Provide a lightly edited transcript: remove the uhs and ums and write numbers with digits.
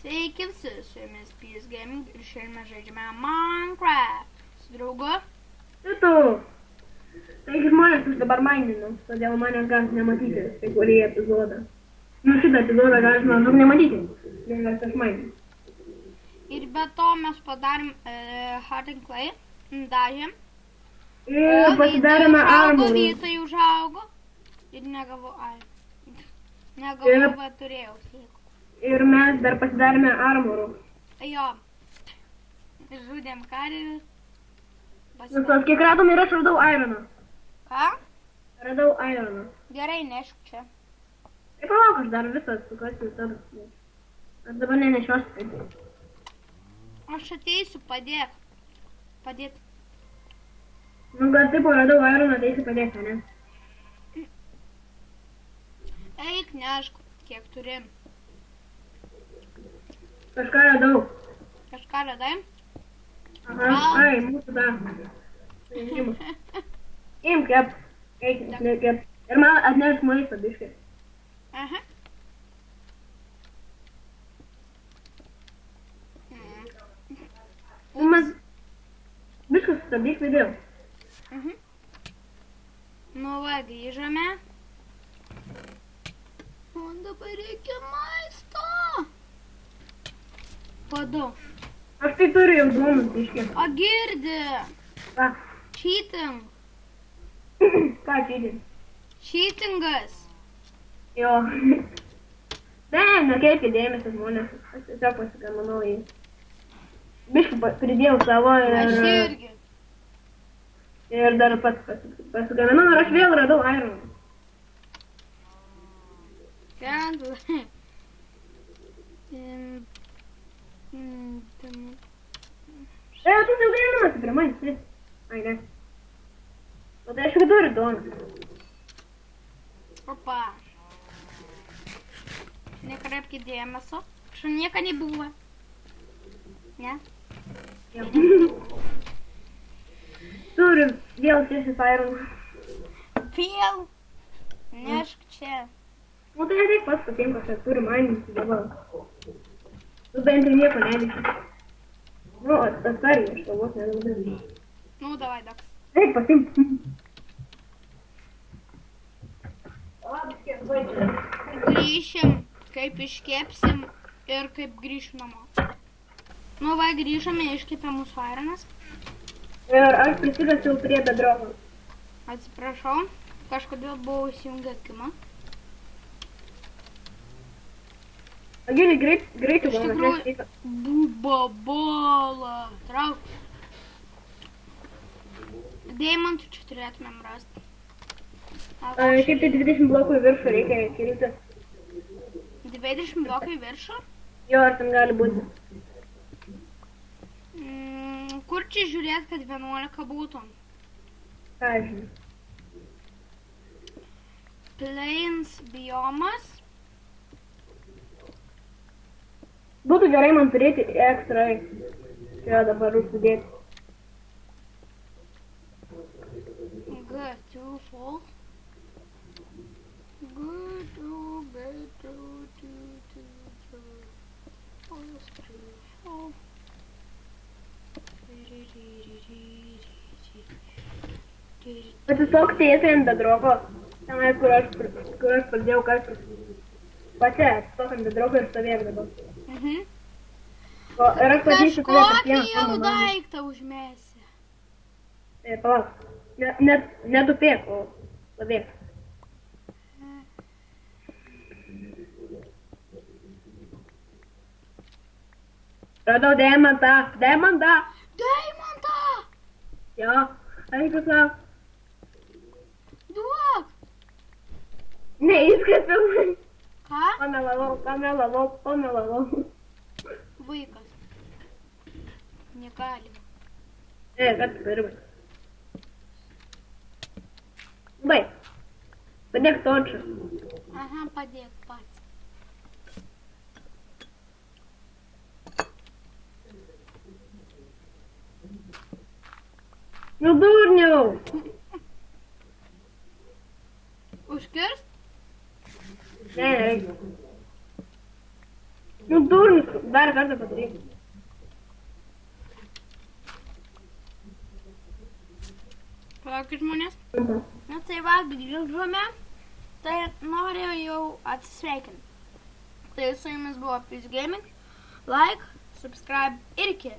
Sveiki visi, su jumis PS Gaming ir šiandien mes žaidžiame Minecraft su draugu. Tu. Taigi žmonės aš dabar maininu, todėl manęs galit nematyti kai kurį epizodą. Nu šitą epizodą galit maždaug nematyti, nes aš mainu. Ir be to mes padarėm hard and clay, dažėm. Ir pasidarėme armorų. Vytai užaugo ir negavau, va turėjau sliekų. Ir mes dar pasidarėme armorų. Jo, žudėm karį. Visos, kiek radom ir aš radau ironą. Ką? Radau ironą. Gerai, nešk čia. Tai palauk, aš dar visą sukasiu tada. Aš dabar nenešiosiu taip. Aš ateisiu, padėk. Padėt. Nu, kad taip radau ironą, ateisiu padėti, ne? Eik, nešk, kiek turim. Kažką radau. Kažką radai? Aha, ai, mūsų da. Imk, kep. Eik, kep. Ir man atnešk maisto, biškį. Aha. Mes biškas sustabdyk video. Nu va, grįžome. O dabar reikia maisto. Padu. Aš tai turiu jau duomus, biškį. O girdi. Ką? Cheating. Ką čydė? Cheatingas. Jo. Ne, nekreipkite dėmesio žmonės. Aš tiesiog pasigaminau jį. Biškį pridėjau savo Aš irgi. ir dar pats pasigaminau ir aš vėl radau ironą. Ten. Tu jau gaminamas prie manęs, ne? Ai, ne. O tai aš jau turiu duoną. Опа. Nekreipkite dėmesio. Što nieko nebuvo. Ne? Jau. Turiu vėl 6 ironą. Vėl. Nešk čia. Nu tai ateik pats patinka, kad turi maininti dabar. Tu bent jau nieko neliksi. Nu, atsargiai, aš galvos nedaudai. Nu, davai, dak. Eik pasimk. Grįšim, kaip iškepsim ir kaip grįšim namo. Nu, va, grįžome, iškepė mūsų ironas. Ir aš prisigasiu prie bedroko. Atsiprašau, kažkodėl buvau įsijungę atkimą. Agilį greitai Iš tikrųjų, bubabola. Trauk. Deimantų čia turėtumėm rasti. Šiaip tai 20 blokų į viršų reikia kilti. 20 blokų į viršų? Jo, ar ten gali būti. Kur čia žiūrėt, kad 11 būtų? Ką žinai. Plains biomas. Būtų gerai man turėti ekstra. Čia dabar užsidėti. G2 full. G2. Atsistok tiesiai ant bedroko. Tenai, kur aš pradėjau kastis. Pačia, atsistok ant bedroko ir stovėk dabar. Ir aš patysiu tave per Kažkokį vieną jau mano. daiktą užmėsi. Palauk. Netupėk, o stovėk. Radau deimantą. Deimantą! Deimantą! Jo, aišku savo. Duok! Neįskaičiau. Ką? Pamelavau. Vaikas. Negalima. Kas pirmas? Baig. Padėk točiu. Aha, padėk pats. Nu durniau. Užkirst? Ne, reikia. Nu dur man dar kartą padaryti. Palaukit žmonės. Na tai va, grįžome. Tai norėjau jau atsisveikinti. Tai su jumis buvo Peace Gaming. Like, subscribe ir iki.